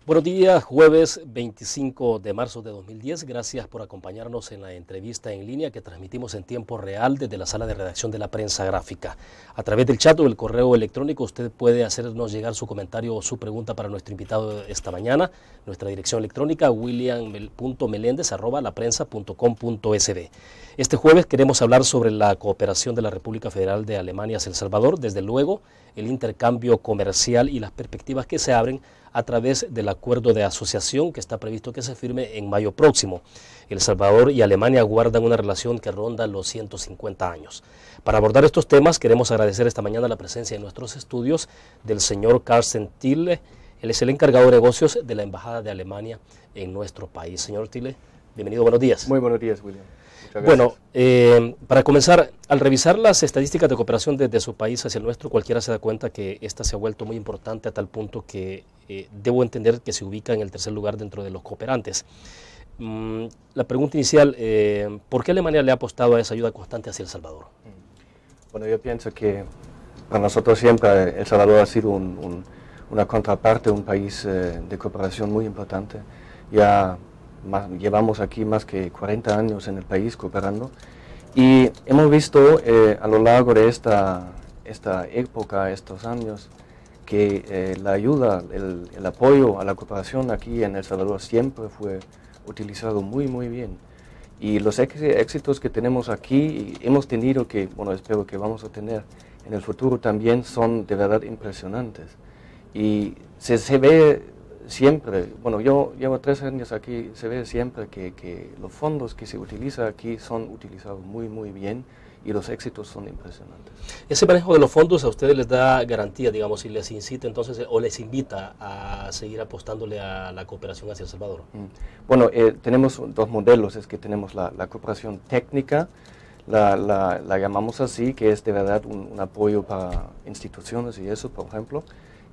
Buenos días, jueves 25 de marzo de 2010. Gracias por acompañarnos en la entrevista en línea que transmitimos en tiempo real desde la sala de redacción de la Prensa Gráfica. A través del chat o el correo electrónico usted puede hacernos llegar su comentario o su pregunta para nuestro invitado esta mañana. Nuestra dirección electrónica william.melendez@laprensa.com.sd. Este jueves queremos hablar sobre la cooperación de la República Federal de Alemania hacia El Salvador, desde luego el intercambio comercial y las perspectivas que se abren a través del acuerdo de asociación que está previsto que se firme en mayo próximo. El Salvador y Alemania guardan una relación que ronda los 150 años. Para abordar estos temas queremos agradecer esta mañana la presencia en nuestros estudios del señor Carsten Thiele. Él es el encargado de negocios de la Embajada de Alemania en nuestro país. Señor Thiele, bienvenido, buenos días. Muy buenos días, William. Bueno, para comenzar, al revisar las estadísticas de cooperación desde su país hacia el nuestro, cualquiera se da cuenta que esta se ha vuelto muy importante a tal punto que debo entender que se ubica en el tercer lugar dentro de los cooperantes. La pregunta inicial, ¿por qué Alemania le ha apostado a esa ayuda constante hacia El Salvador? Bueno, yo pienso que para nosotros siempre El Salvador ha sido una contraparte, un país de cooperación muy importante. Llevamos aquí más que 40 años en el país cooperando y hemos visto a lo largo de esta época, estos años, que la ayuda, el apoyo a la cooperación aquí en El Salvador siempre fue utilizado muy bien. Y los éxitos que tenemos aquí, hemos tenido que, bueno, espero que vamos a tener en el futuro también, son de verdad impresionantes. Y se ve siempre, bueno, yo llevo 3 años aquí, se ve siempre que los fondos que se utilizan aquí son utilizados muy bien y los éxitos son impresionantes. Ese manejo de los fondos a ustedes les da garantía, digamos, y les incita entonces, o les invita a seguir apostándole a la cooperación hacia El Salvador. Bueno, tenemos 2 modelos, es que tenemos la cooperación técnica, la llamamos así, que es de verdad un apoyo para instituciones y eso, por ejemplo.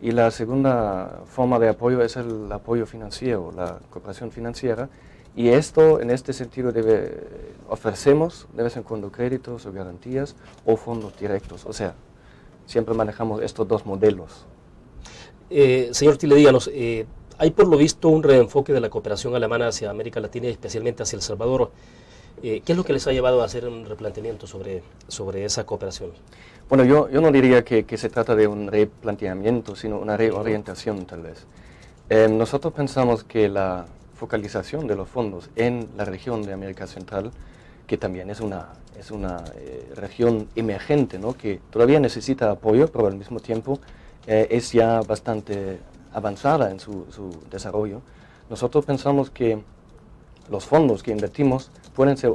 Y la segunda forma de apoyo es el apoyo financiero, la cooperación financiera. Y esto, en este sentido, ofrecemos de vez en cuando créditos o garantías o fondos directos. O sea, siempre manejamos estos 2 modelos. Señor Thiele, díganos, hay por lo visto un reenfoque de la cooperación alemana hacia América Latina y especialmente hacia El Salvador. ¿Qué es lo que les ha llevado a hacer un replanteamiento sobre esa cooperación? Bueno, yo no diría que se trata de un replanteamiento, sino una reorientación tal vez. Nosotros pensamos que la focalización de los fondos en la región de América Central, que también es una región emergente, ¿no?, que todavía necesita apoyo, pero al mismo tiempo es ya bastante avanzada en su desarrollo. Nosotros pensamos que los fondos que invertimos pueden ser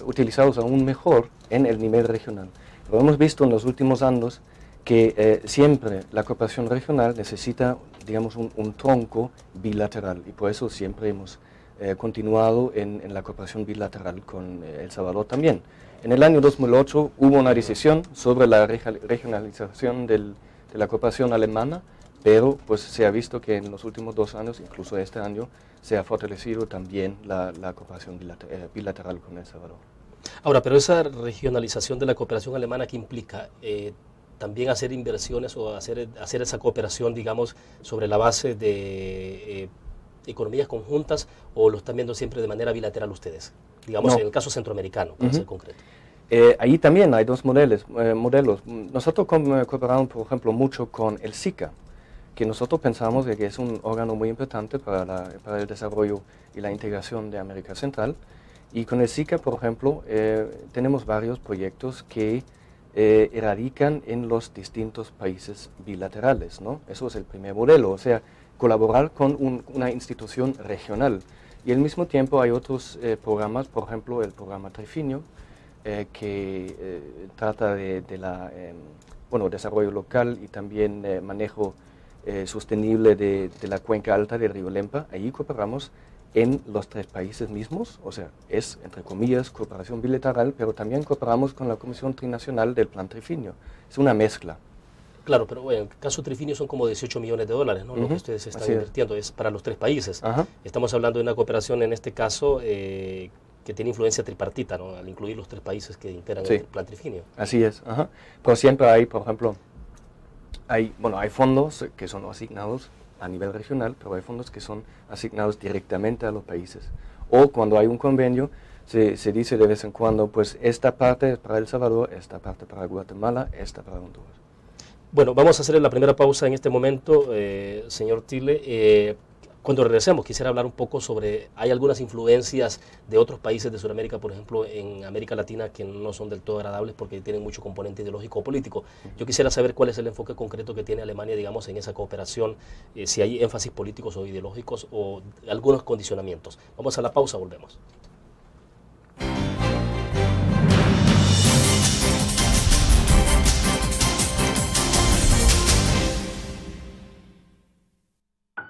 utilizados aún mejor en el nivel regional. Lo hemos visto en los últimos años que siempre la cooperación regional necesita, digamos, un tronco bilateral y por eso siempre hemos continuado en la cooperación bilateral con El Salvador también. En el año 2008 hubo una decisión sobre la regionalización de la cooperación alemana, pero pues se ha visto que en los últimos 2 años, incluso este año, se ha fortalecido también la cooperación bilateral con El Salvador. Ahora, pero esa regionalización de la cooperación alemana, ¿qué implica? También hacer inversiones o hacer esa cooperación, digamos, sobre la base de economías conjuntas, o lo están viendo siempre de manera bilateral ustedes? Digamos, no. En el caso centroamericano, para ser concreto. Ahí también hay 2 modelos. Nosotros cooperamos, por ejemplo, mucho con el SICA, que nosotros pensamos que es un órgano muy importante para el desarrollo y la integración de América Central. Y con el SICA, por ejemplo, tenemos varios proyectos que radican en los distintos países bilaterales, ¿no? Eso es el primer modelo, o sea, colaborar con una institución regional. Y al mismo tiempo hay otros programas, por ejemplo, el programa Trifinio, que trata de desarrollo local y también manejo sostenible de la cuenca alta del río Lempa. Allí cooperamos en los 3 países mismos, o sea, es, entre comillas, cooperación bilateral, pero también cooperamos con la Comisión Trinacional del Plan Trifinio. Es una mezcla. Claro, pero bueno, en el caso Trifinio son como 18 millones de dólares, ¿no? Lo que ustedes están invirtiendo es para los 3 países. Estamos hablando de una cooperación, en este caso, que tiene influencia tripartita, ¿no?, al incluir los 3 países que integran el Plan Trifinio. Así es. Pero siempre hay, por ejemplo, hay fondos que son asignados a nivel regional, pero hay fondos que son asignados directamente a los países. O cuando hay un convenio, se dice de vez en cuando, pues esta parte es para El Salvador, esta parte para Guatemala, esta para Honduras. Bueno, vamos a hacer la primera pausa en este momento, señor Tille. Cuando regresemos, quisiera hablar un poco sobre, hay algunas influencias de otros países de Sudamérica, por ejemplo, en América Latina, que no son del todo agradables porque tienen mucho componente ideológico o político. Yo quisiera saber cuál es el enfoque concreto que tiene Alemania, digamos, en esa cooperación, si hay énfasis políticos o ideológicos o algunos condicionamientos. Vamos a la pausa, volvemos.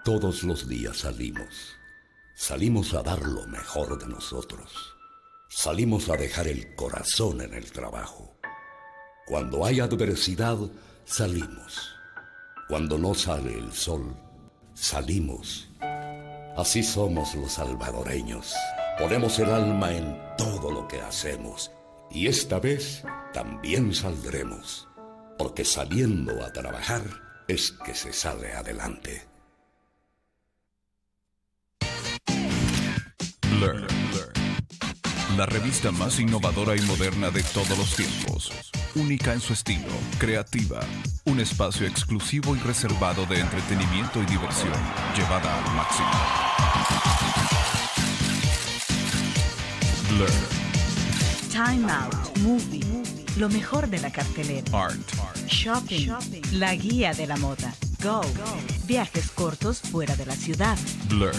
Todos los días salimos a dar lo mejor de nosotros, salimos a dejar el corazón en el trabajo. Cuando hay adversidad, salimos. Cuando no sale el sol, salimos. Así somos los salvadoreños, ponemos el alma en todo lo que hacemos y esta vez también saldremos, porque saliendo a trabajar es que se sale adelante. Learn. La revista más innovadora y moderna de todos los tiempos. Única en su estilo, creativa. Un espacio exclusivo y reservado de entretenimiento y diversión, llevada al máximo. Learn. Time Out, Movie, lo mejor de la cartelera. Art. Shopping, la guía de la moda. Go, viajes cortos fuera de la ciudad. Blur.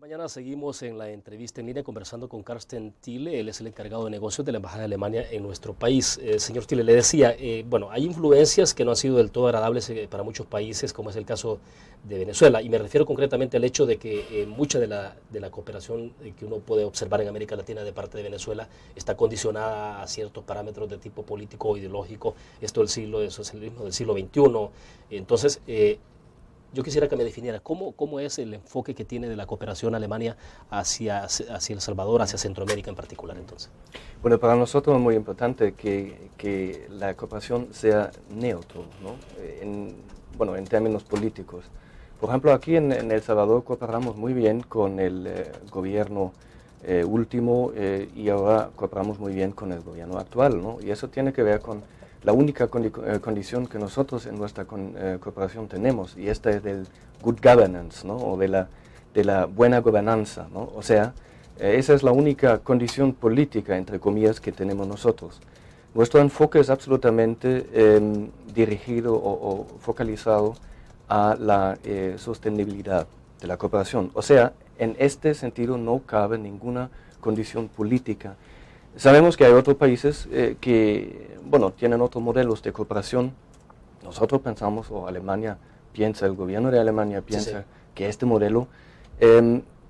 Mañana seguimos en la entrevista en línea conversando con Carsten Tille. Él es el encargado de negocios de la Embajada de Alemania en nuestro país. Señor Tille, le decía, bueno, hay influencias que no han sido del todo agradables para muchos países, como es el caso de Venezuela, y me refiero concretamente al hecho de que mucha de la cooperación que uno puede observar en América Latina de parte de Venezuela está condicionada a ciertos parámetros de tipo político o ideológico, esto del socialismo del siglo XXI. Entonces, yo quisiera que me definiera cómo es el enfoque que tiene de la cooperación Alemania hacia El Salvador, hacia Centroamérica en particular, entonces. Bueno, para nosotros es muy importante que la cooperación sea neutro, ¿no? En términos políticos. Por ejemplo, aquí en El Salvador cooperamos muy bien con el gobierno último y ahora cooperamos muy bien con el gobierno actual, ¿no? Y eso tiene que ver con la única condición que nosotros en nuestra cooperación tenemos, y esta es del good governance, ¿no? O de la buena gobernanza, ¿no? O sea, esa es la única condición política, entre comillas, que tenemos nosotros. Nuestro enfoque es absolutamente dirigido o focalizado a la sostenibilidad de la cooperación. O sea, en este sentido no cabe ninguna condición política. Sabemos que hay otros países que, tienen otros modelos de cooperación. Nosotros pensamos, o Alemania piensa, el gobierno de Alemania piensa que este modelo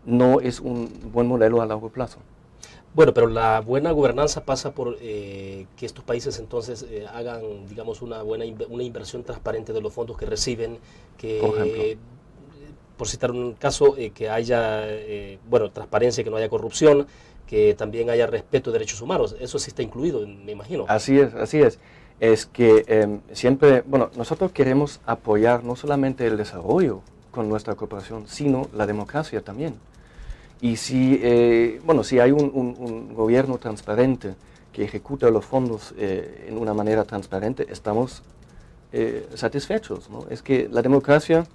no es un buen modelo a largo plazo. Bueno, pero la buena gobernanza pasa por que estos países entonces hagan, digamos, una inversión transparente de los fondos que reciben, que, por ejemplo, por citar un caso, que haya, transparencia, que no haya corrupción, que también haya respeto de derechos humanos. Eso sí está incluido, me imagino. Así es. Es que siempre, nosotros queremos apoyar no solamente el desarrollo con nuestra cooperación, sino la democracia también. Y si hay un gobierno transparente que ejecuta los fondos en una manera transparente, estamos satisfechos, ¿no? Es que la democracia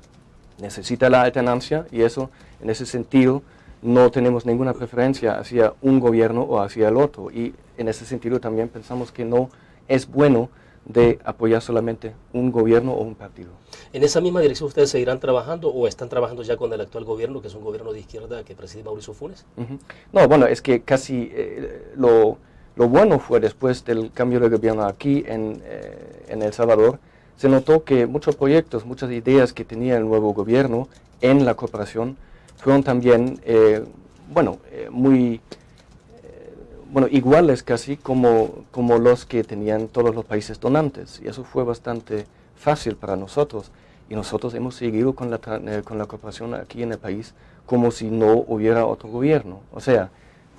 necesita la alternancia y eso, en ese sentido, no tenemos ninguna preferencia hacia un gobierno o hacia el otro. Y en ese sentido también pensamos que no es bueno de apoyar solamente un gobierno o un partido. ¿En esa misma dirección ustedes seguirán trabajando o están trabajando ya con el actual gobierno, que es un gobierno de izquierda que preside Mauricio Funes? No, es que casi lo bueno fue después del cambio de gobierno aquí en El Salvador, se notó que muchos proyectos, muchas ideas que tenía el nuevo gobierno en la cooperación fueron también muy iguales casi como los que tenían todos los países donantes, y eso fue bastante fácil para nosotros, y nosotros hemos seguido con la cooperación aquí en el país como si no hubiera otro gobierno. O sea,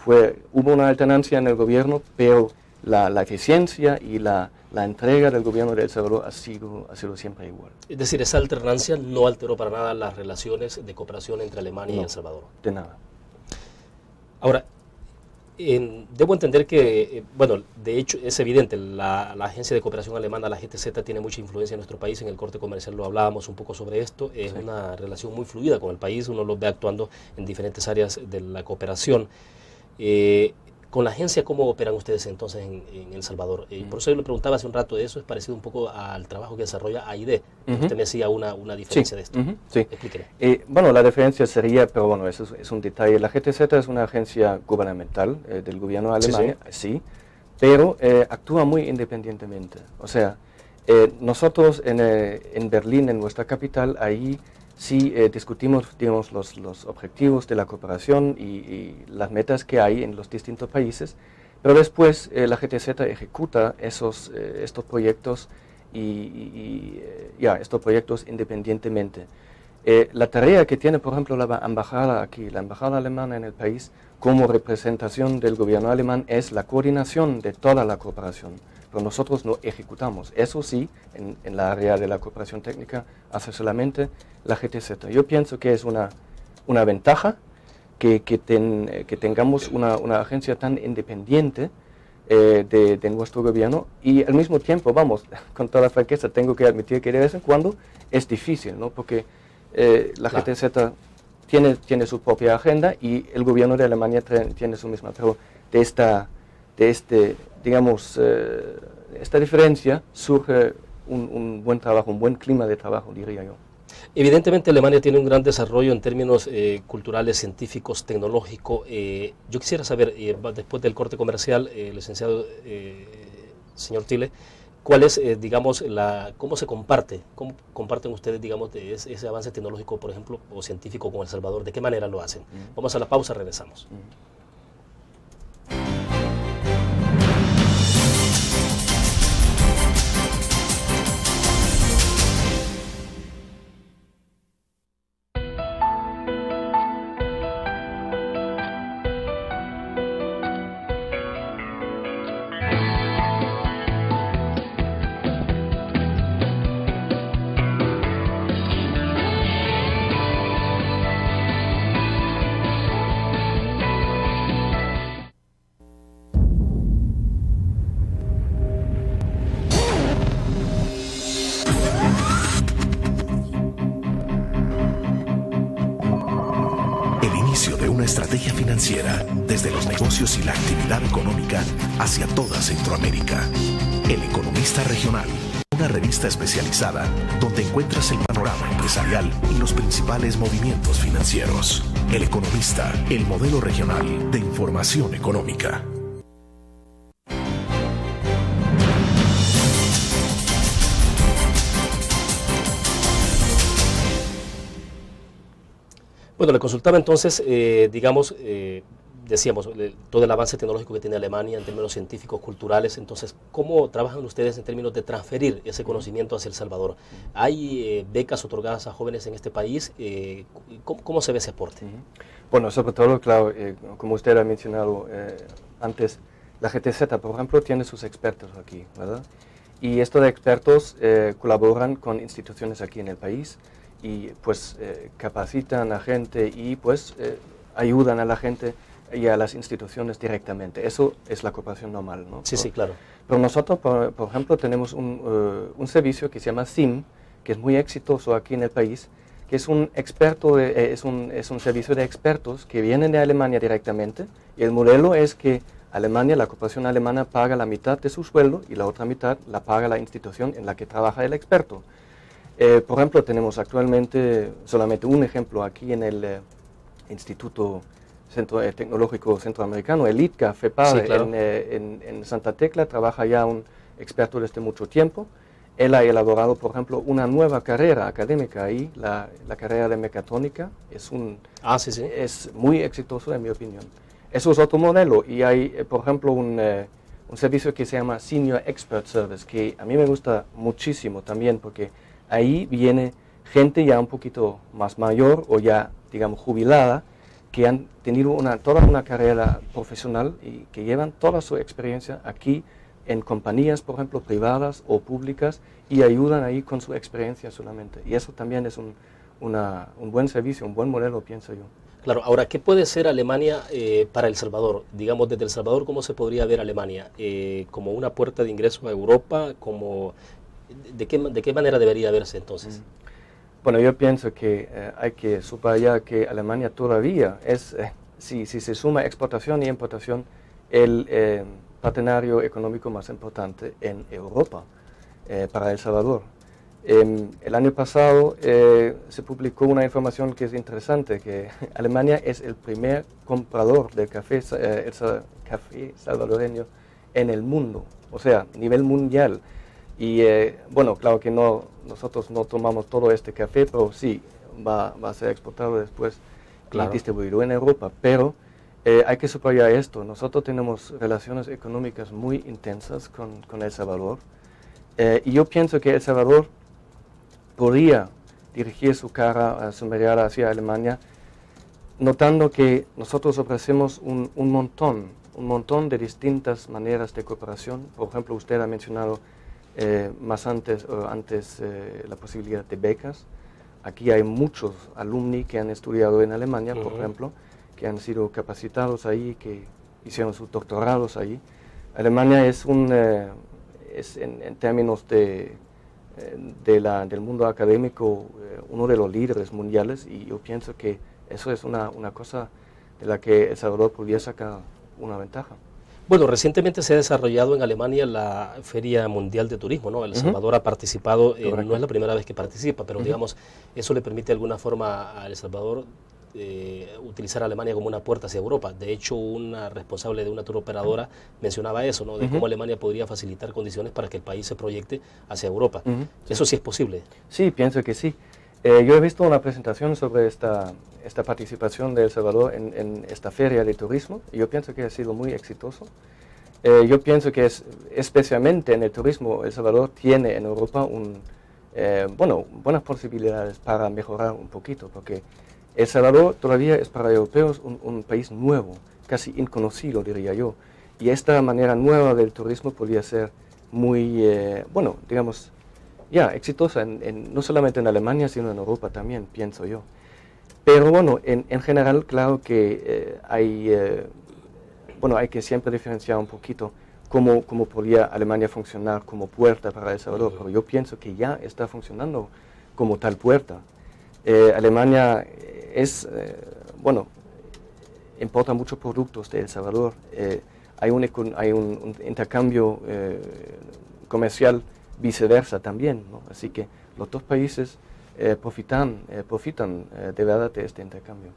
hubo una alternancia en el gobierno, pero la eficiencia y la entrega del gobierno de El Salvador ha sido siempre igual. Es decir, esa alternancia no alteró para nada las relaciones de cooperación entre Alemania y El Salvador. De nada. Ahora, debo entender que, bueno, de hecho es evidente, la Agencia de Cooperación Alemana, la GTZ, tiene mucha influencia en nuestro país. En el corte comercial lo hablábamos un poco sobre esto. Es una relación muy fluida con el país, uno los ve actuando en diferentes áreas de la cooperación. Con la agencia, ¿cómo operan ustedes entonces en El Salvador? Por eso yo le preguntaba hace un rato de eso, es parecido un poco al trabajo que desarrolla AID. Usted me decía una diferencia de esto. Sí. Explíqueme. Bueno, la diferencia sería, pero bueno, eso es un detalle. La GTZ es una agencia gubernamental del gobierno de Alemania, sí, pero actúa muy independientemente. O sea, nosotros en Berlín, en nuestra capital, ahí sí discutimos, digamos, los objetivos de la cooperación y las metas que hay en los distintos países, pero después la GTZ ejecuta estos proyectos estos proyectos independientemente. La tarea que tiene, por ejemplo, la embajada aquí, la embajada alemana en el país, como representación del gobierno alemán, es la coordinación de toda la cooperación. Pero nosotros no ejecutamos. Eso sí, en la área de la cooperación técnica, hace solamente la GTZ. Yo pienso que es una ventaja que tengamos una agencia tan independiente de nuestro gobierno, y al mismo tiempo, vamos, con toda franqueza, tengo que admitir que de vez en cuando es difícil, ¿no? Porque la GTZ tiene su propia agenda y el gobierno de Alemania tiene su misma, pero esta diferencia surge un buen trabajo, un buen clima de trabajo, diría yo. Evidentemente Alemania tiene un gran desarrollo en términos culturales, científicos, tecnológicos. Yo quisiera saber, después del corte comercial, licenciado señor Thiele, ¿cuál es, digamos, cómo se comparte, cómo comparten ustedes, digamos, ese avance tecnológico, por ejemplo, o científico con El Salvador? ¿De qué manera lo hacen? Vamos a la pausa, regresamos. Estrategia financiera desde los negocios y la actividad económica hacia toda Centroamérica. El Economista Regional, una revista especializada donde encuentras el panorama empresarial y los principales movimientos financieros. El Economista, el modelo regional de información económica. Bueno, le consultaba entonces, decíamos, todo el avance tecnológico que tiene Alemania en términos científicos, culturales. Entonces, ¿cómo trabajan ustedes en términos de transferir ese conocimiento hacia El Salvador? ¿Hay becas otorgadas a jóvenes en este país? ¿Cómo se ve ese aporte? Bueno, sobre todo, claro, como usted ha mencionado antes, la GTZ, por ejemplo, tiene sus expertos aquí, ¿verdad? Y estos expertos colaboran con instituciones aquí en el país y pues capacitan a gente y pues ayudan a la gente y a las instituciones directamente. Eso es la cooperación normal, ¿no? Sí, sí, claro. Pero nosotros, por ejemplo, tenemos un servicio que se llama SIM, que es muy exitoso aquí en el país, que es un servicio de expertos que vienen de Alemania directamente, y el modelo es que Alemania, la cooperación alemana, paga la mitad de su sueldo y la otra mitad la paga la institución en la que trabaja el experto. Por ejemplo, tenemos actualmente solamente un ejemplo aquí en el Instituto Tecnológico Centroamericano, el ITCA, FEPAD, sí, claro. en Santa Tecla, trabaja ya un experto desde mucho tiempo. Él ha elaborado, por ejemplo, una nueva carrera académica ahí, la carrera de mecatrónica. Es muy exitoso, en mi opinión. Eso es otro modelo. Y hay, por ejemplo, un servicio que se llama Senior Expert Service, que a mí me gusta muchísimo también, porque ahí viene gente ya un poquito más mayor o ya digamos, jubilada, que han tenido toda una carrera profesional y que llevan toda su experiencia aquí en compañías, por ejemplo, privadas o públicas, y ayudan ahí con su experiencia solamente. Y eso también es un buen servicio, un buen modelo, pienso yo. Claro, ahora, ¿qué puede ser Alemania para El Salvador? Digamos, desde El Salvador, ¿cómo se podría ver Alemania? ¿Como una puerta de ingreso a Europa? ¿De qué manera debería verse entonces? Bueno, yo pienso que hay que subrayar que Alemania todavía es, si se suma exportación y importación, el partenario económico más importante en Europa para El Salvador. El año pasado se publicó una información que es interesante, que Alemania es el primer comprador del café salvadoreño en el mundo, o sea, a nivel mundial. Y bueno, claro que nosotros no tomamos todo este café, pero sí va a ser exportado después y distribuido en Europa. Pero hay que subrayar esto, nosotros tenemos relaciones económicas muy intensas con El Salvador. Y yo pienso que El Salvador podría dirigir su mirada hacia Alemania, notando que nosotros ofrecemos un montón de distintas maneras de cooperación. Por ejemplo, usted ha mencionado antes la posibilidad de becas. Aquí hay muchos alumni que han estudiado en Alemania, por ejemplo, que han sido capacitados ahí, que hicieron sus doctorados ahí. Alemania es en términos del mundo académico uno de los líderes mundiales, y yo pienso que eso es una cosa de la que El Salvador podría sacar una ventaja. Bueno, recientemente se ha desarrollado en Alemania la Feria Mundial de Turismo, ¿no? El Salvador ha participado, no es la primera vez que participa, pero digamos, eso le permite de alguna forma a El Salvador utilizar a Alemania como una puerta hacia Europa. De hecho, una responsable de una turoperadora mencionaba eso, ¿no? De cómo Alemania podría facilitar condiciones para que el país se proyecte hacia Europa. ¿Eso sí es posible? Sí, pienso que sí. Yo he visto una presentación sobre esta participación de El Salvador en esta feria de turismo, y yo pienso que ha sido muy exitoso. Yo pienso que especialmente en el turismo, El Salvador tiene en Europa buenas posibilidades para mejorar un poquito, porque El Salvador todavía es para europeos un país nuevo, casi inconocido, diría yo, y esta manera nueva del turismo podría ser muy, digamos, exitosa, no solamente en Alemania, sino en Europa también, pienso yo. Pero bueno, en general, claro que hay que siempre diferenciar un poquito cómo podría Alemania funcionar como puerta para El Salvador, pero yo pienso que ya está funcionando como tal puerta. Alemania importa muchos productos de El Salvador, hay un intercambio comercial viceversa también, ¿no? Así que los dos países profitan de verdad de este intercambio.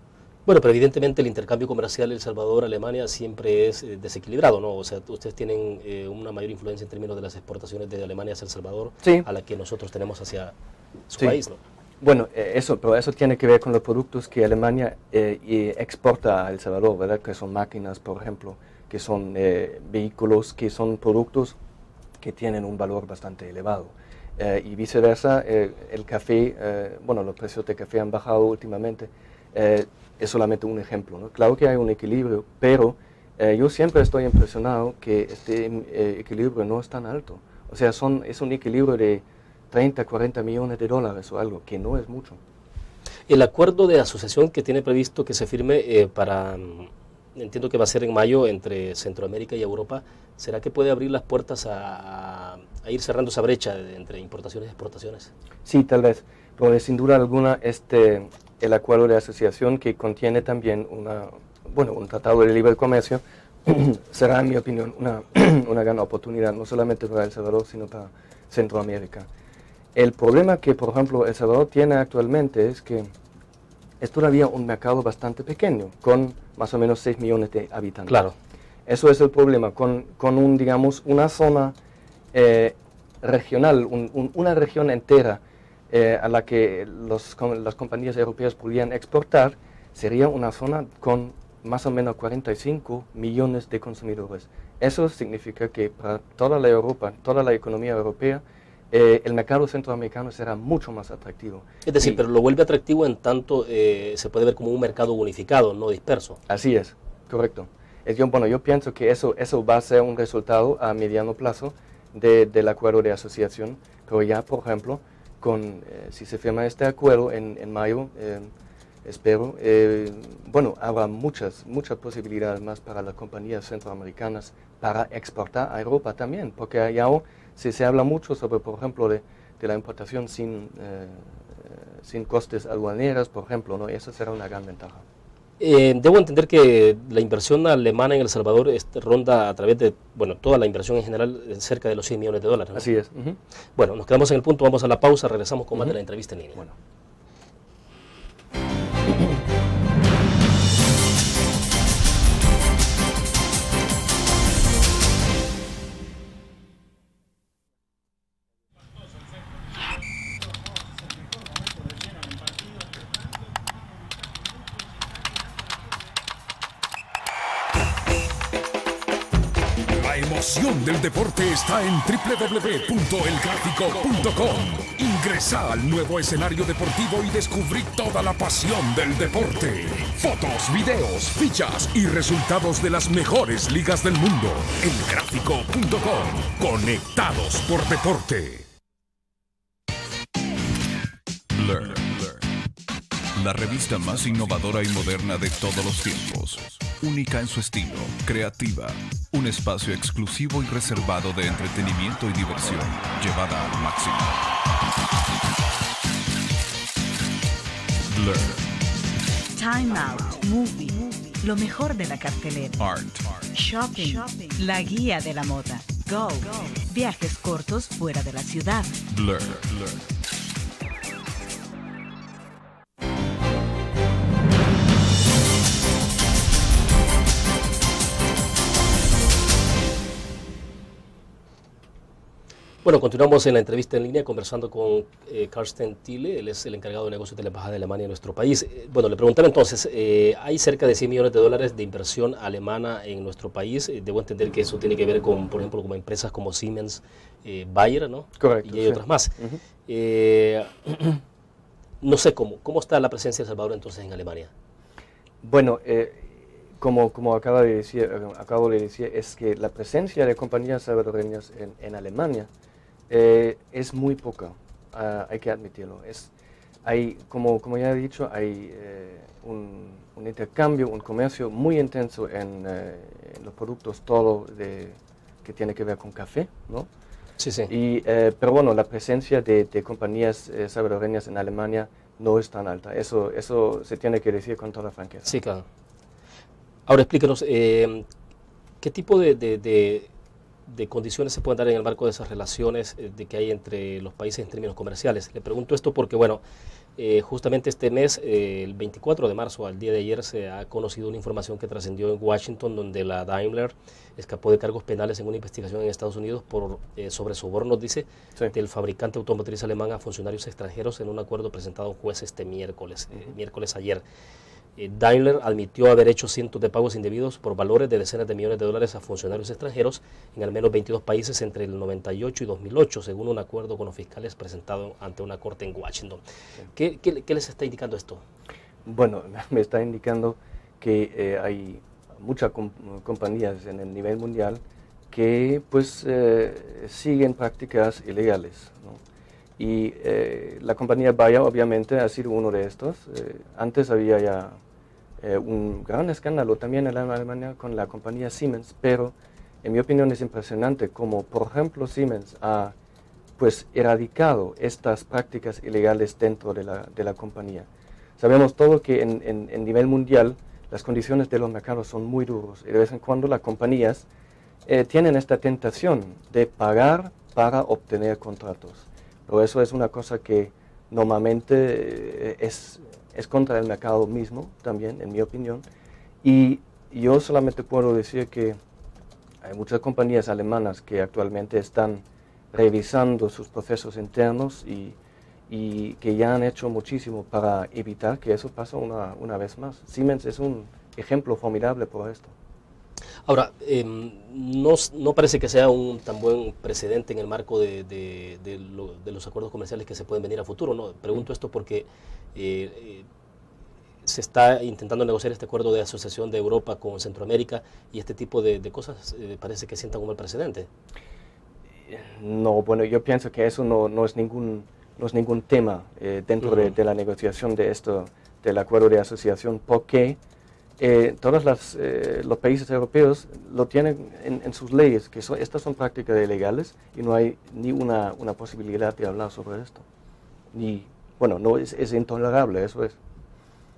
Bueno, pero evidentemente el intercambio comercial El Salvador-Alemania siempre es desequilibrado, ¿no? O sea, ustedes tienen una mayor influencia en términos de las exportaciones de Alemania hacia El Salvador, sí, a la que nosotros tenemos hacia su sí. país, ¿no? Bueno, pero eso tiene que ver con los productos que Alemania exporta a El Salvador, ¿verdad? Que son máquinas, por ejemplo, que son vehículos, que son productos que tienen un valor bastante elevado. Y viceversa, el café, los precios de café han bajado últimamente, es solamente un ejemplo, ¿no? Claro que hay un equilibrio, pero yo siempre estoy impresionado que este equilibrio no es tan alto. O sea, es un equilibrio de 30, 40 millones de dólares o algo, que no es mucho. El acuerdo de asociación que tiene previsto que se firme entiendo que va a ser en mayo, entre Centroamérica y Europa, ¿será que puede abrir las puertas a ir cerrando esa brecha entre importaciones y exportaciones? Sí, tal vez, pero sin duda alguna el acuerdo de asociación, que contiene también un tratado de libre comercio, será, en mi opinión, una gran oportunidad, no solamente para El Salvador, sino para Centroamérica. El problema que, por ejemplo, El Salvador tiene actualmente es que es todavía un mercado bastante pequeño, con más o menos 6 millones de habitantes. Claro. Eso es el problema, con una zona regional, una región entera a la que las compañías europeas podrían exportar, sería una zona con más o menos 45 millones de consumidores. Eso significa que para toda la Europa, toda la economía europea, el mercado centroamericano será mucho más atractivo. Es decir, pero lo vuelve atractivo en tanto se puede ver como un mercado unificado, no disperso. Así es, correcto. Yo pienso que eso va a ser un resultado a mediano plazo del acuerdo de asociación, pero ya, por ejemplo, si se firma este acuerdo en mayo, espero, habrá muchas posibilidades más para las compañías centroamericanas para exportar a Europa también, porque allá se habla mucho sobre, por ejemplo, de la importación sin costes aduaneros, por ejemplo, ¿no? Eso será una gran ventaja. Debo entender que la inversión alemana en El Salvador ronda a través de, toda la inversión en general, cerca de los $100 millones, ¿no? Así es. Bueno, nos quedamos en el punto, vamos a la pausa, regresamos con más de la entrevista en línea. Bueno. La emoción del deporte está en www.elgráfico.com. Ingresa al nuevo escenario deportivo y descubrí toda la pasión del deporte. Fotos, videos, fichas y resultados de las mejores ligas del mundo. Elgráfico.com. Conectados por deporte. Learn. La revista más innovadora y moderna de todos los tiempos. Única en su estilo, creativa. Un espacio exclusivo y reservado de entretenimiento y diversión, llevada al máximo. Learn. Time Out, Movie, lo mejor de la cartelera. Art. Shopping, la guía de la moda. Go, viajes cortos fuera de la ciudad. Blur. Bueno, continuamos en la entrevista en línea conversando con Carsten Thiele, él es el encargado de negocios de la Embajada de Alemania en nuestro país. Le preguntaba entonces, hay cerca de $100 millones de inversión alemana en nuestro país. Debo entender que eso tiene que ver con, por ejemplo, como empresas como Siemens, Bayer, ¿no? Correcto. Y hay otras más. No sé cómo está la presencia de El Salvador entonces en Alemania. Bueno, como acabo de decir, es que la presencia de compañías salvadoreñas en Alemania es muy poca, hay que admitirlo. Como ya he dicho, hay un intercambio, un comercio muy intenso en los productos que tiene que ver con café, ¿no? Sí, sí. Pero bueno, la presencia de compañías salvadoreñas en Alemania no es tan alta. Eso se tiene que decir con toda franqueza. Sí, claro. Ahora explíquenos, ¿qué tipo de condiciones se pueden dar en el marco de esas relaciones de que hay entre los países en términos comerciales? Le pregunto esto porque, justamente este mes, el 24 de marzo, al día de ayer, se ha conocido una información que trascendió en Washington, donde la Daimler escapó de cargos penales en una investigación en Estados Unidos sobre sobornos, dice, sí, del fabricante automotriz alemán a funcionarios extranjeros en un acuerdo presentado a un juez este miércoles ayer. Daimler admitió haber hecho cientos de pagos indebidos por valores de decenas de millones de dólares a funcionarios extranjeros en al menos 22 países entre el 98 y 2008, según un acuerdo con los fiscales presentado ante una corte en Washington. ¿Qué les está indicando esto? Bueno, me está indicando que hay muchas compañías en el nivel mundial que siguen prácticas ilegales, ¿no? Y la compañía Bayer obviamente ha sido uno de estos. Antes había ya un gran escándalo también en Alemania con la compañía Siemens, pero en mi opinión es impresionante como, por ejemplo, Siemens ha erradicado estas prácticas ilegales dentro de la compañía. Sabemos todo que en nivel mundial las condiciones de los mercados son muy duros y de vez en cuando las compañías tienen esta tentación de pagar para obtener contratos. Pero eso es una cosa que normalmente es contra el mercado mismo también, en mi opinión. Y yo solamente puedo decir que hay muchas compañías alemanas que actualmente están revisando sus procesos internos y que ya han hecho muchísimo para evitar que eso pase una vez más. Siemens es un ejemplo formidable por esto. Ahora, no parece que sea un tan buen precedente en el marco de los acuerdos comerciales que se pueden venir a futuro, ¿no? Pregunto esto porque se está intentando negociar este acuerdo de asociación de Europa con Centroamérica y este tipo de cosas parece que sientan un mal precedente. No, bueno, yo pienso que eso no es ningún tema dentro de la negociación del acuerdo de asociación, porque todos los países europeos lo tienen en sus leyes, que estas son prácticas ilegales y no hay ni una posibilidad de hablar sobre esto. Bueno, no es intolerable, eso es.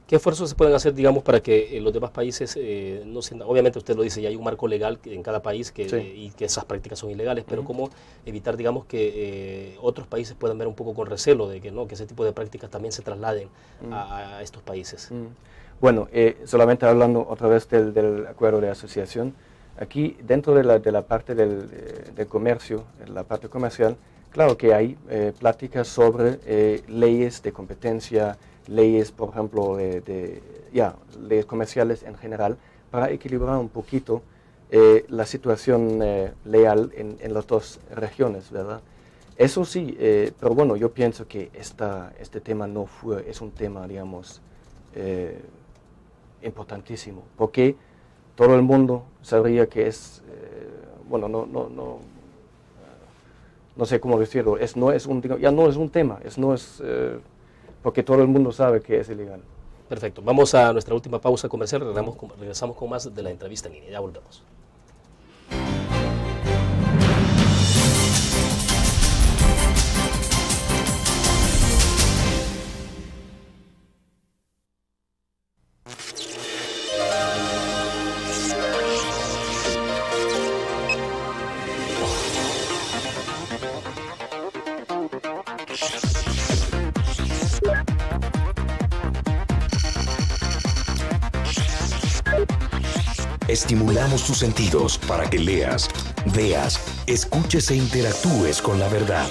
¿Qué esfuerzos se pueden hacer, digamos, para que los demás países no sientan? Obviamente usted lo dice, ya hay un marco legal en cada país y que esas prácticas son ilegales, pero ¿cómo evitar, digamos, que otros países puedan ver un poco con recelo de que ese tipo de prácticas también se trasladen a estos países? Bueno, solamente hablando otra vez del acuerdo de asociación, aquí dentro de la parte del comercio, la parte comercial, claro que hay pláticas sobre leyes de competencia, leyes, por ejemplo, leyes comerciales en general, para equilibrar un poquito la situación leal en las dos regiones, ¿verdad? Eso sí, pero bueno, yo pienso que este tema es un tema, digamos, importantísimo, porque todo el mundo sabría que bueno, no sé cómo decirlo, ya no es un tema, porque todo el mundo sabe que es ilegal. Perfecto. Vamos a nuestra última pausa comercial. Regresamos con más de la entrevista en línea. Ya volvemos. Estimulamos tus sentidos para que leas, veas, escuches e interactúes con la verdad.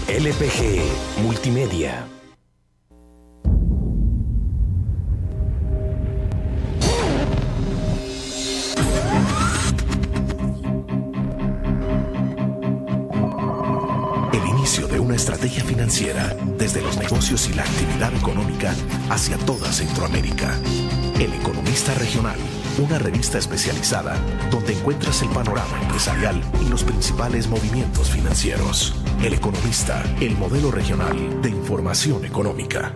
LPG Multimedia. El inicio de una estrategia financiera desde los negocios y la actividad económica hacia toda Centroamérica. El Economista Regional, una revista especializada donde encuentras el panorama empresarial y los principales movimientos financieros. El Economista, el modelo regional de información económica.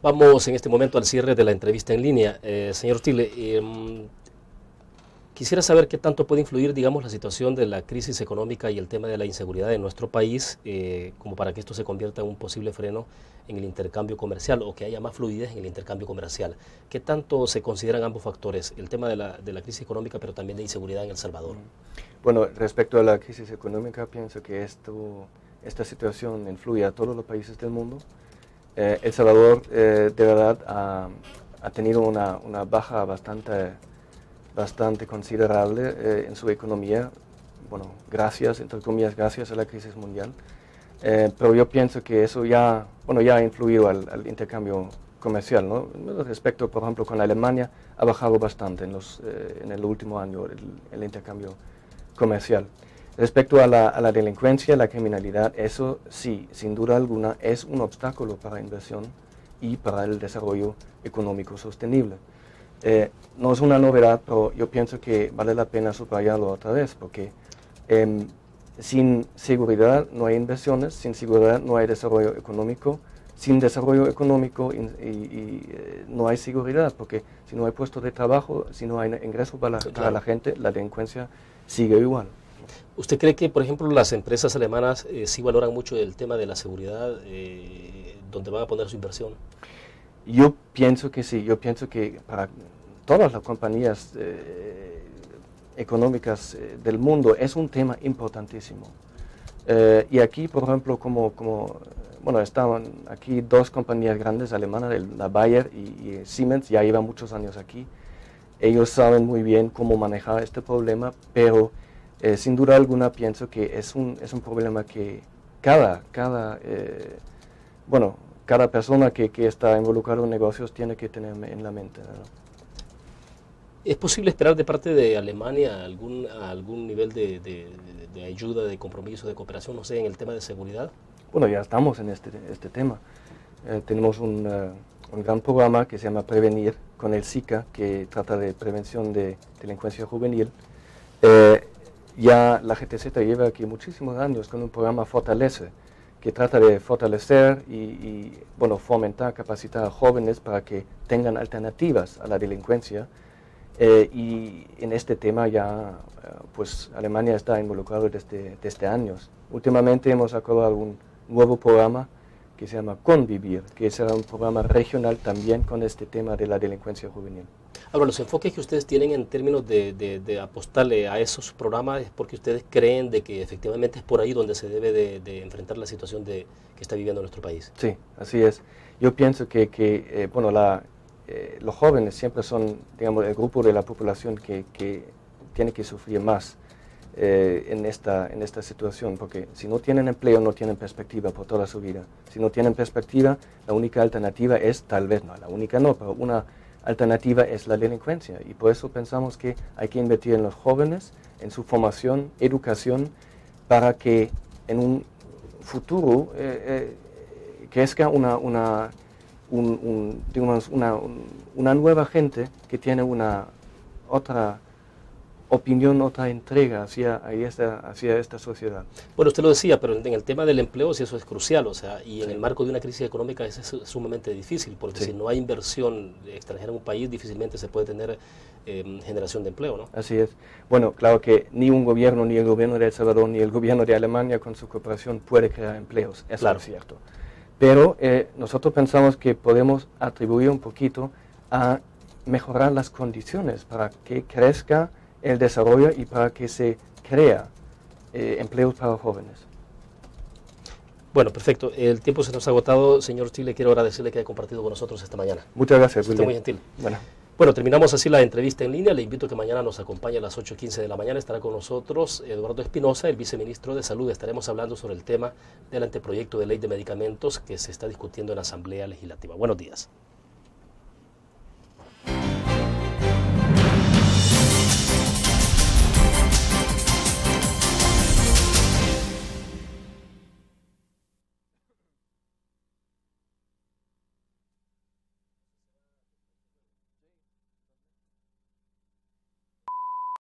Vamos en este momento al cierre de la entrevista en línea. Señor Stille, quisiera saber qué tanto puede influir, digamos, la situación de la crisis económica y el tema de la inseguridad en nuestro país como para que esto se convierta en un posible freno en el intercambio comercial o que haya más fluidez en el intercambio comercial. ¿Qué tanto se consideran ambos factores, el tema de la crisis económica pero también de inseguridad en El Salvador? Bueno, respecto a la crisis económica, pienso que esta situación influye a todos los países del mundo. El Salvador de verdad ha tenido una baja bastante considerable en su economía, bueno, entre comillas, gracias a la crisis mundial. Pero yo pienso que eso ya ha influido al intercambio comercial, ¿no? Respecto, por ejemplo, con Alemania, ha bajado bastante en el último año el intercambio comercial. Respecto a la delincuencia, la criminalidad, eso sí, sin duda alguna, es un obstáculo para la inversión y para el desarrollo económico sostenible. No es una novedad, pero yo pienso que vale la pena subrayarlo otra vez, porque sin seguridad no hay inversiones, sin seguridad no hay desarrollo económico, sin desarrollo económico no hay seguridad, porque si no hay puestos de trabajo, si no hay ingresos para la gente, la delincuencia sigue igual. ¿Usted cree que, por ejemplo, las empresas alemanas sí valoran mucho el tema de la seguridad, donde van a poner su inversión? Yo pienso que sí, yo pienso que para todas las compañías económicas del mundo es un tema importantísimo. Y aquí, por ejemplo, bueno, estaban aquí dos compañías grandes alemanas, la Bayer y Siemens, ya llevan muchos años aquí. Ellos saben muy bien cómo manejar este problema, pero sin duda alguna pienso que es un problema que cada persona que está involucrada en negocios tiene que tener en la mente, ¿no? ¿Es posible esperar de parte de Alemania algún nivel de ayuda, de compromiso, de cooperación, no sé, en el tema de seguridad? Bueno, ya estamos en este tema. Tenemos un gran programa que se llama Prevenir con el SICA, que trata de prevención de delincuencia juvenil. Ya la GTZ lleva aquí muchísimos años con un programa Fortalece, que trata de fortalecer y fomentar, capacitar a jóvenes para que tengan alternativas a la delincuencia. Y en este tema ya pues Alemania está involucrado desde años. Últimamente hemos acordado un nuevo programa que se llama Convivir, que será un programa regional también con este tema de la delincuencia juvenil. Ahora, los enfoques que ustedes tienen en términos de apostarle a esos programas es porque ustedes creen de que efectivamente es por ahí donde se debe de enfrentar la situación que está viviendo nuestro país. Sí, así es. Yo pienso que los jóvenes siempre son, digamos, el grupo de la población que tiene que sufrir más en esta situación, porque si no tienen empleo no tienen perspectiva por toda su vida. Si no tienen perspectiva, la única alternativa es, tal vez no, la única no, pero una alternativa es la delincuencia, y por eso pensamos que hay que invertir en los jóvenes, en su formación, educación, para que en un futuro crezca una nueva gente que tiene una otra opinión, otra entrega hacia esta sociedad. Bueno, usted lo decía, pero en el tema del empleo sí eso es crucial, o sea, y en el marco de una crisis económica es sumamente difícil, porque si no hay inversión extranjera en un país, difícilmente se puede tener generación de empleo, ¿no? Así es. Bueno, claro que ni un gobierno, ni el gobierno de El Salvador, ni el gobierno de Alemania con su cooperación puede crear empleos, eso es cierto. Pero nosotros pensamos que podemos atribuir un poquito a mejorar las condiciones para que crezca el desarrollo y para que se crea empleos para jóvenes. Bueno, perfecto. El tiempo se nos ha agotado. Señor Chile, quiero agradecerle que haya compartido con nosotros esta mañana. Muchas gracias. Usted muy gentil. Bueno, terminamos así la entrevista en línea. Le invito a que mañana nos acompañe a las 8:15 de la mañana. Estará con nosotros Eduardo Espinosa, el viceministro de Salud. Estaremos hablando sobre el tema del anteproyecto de ley de medicamentos que se está discutiendo en la Asamblea Legislativa. Buenos días.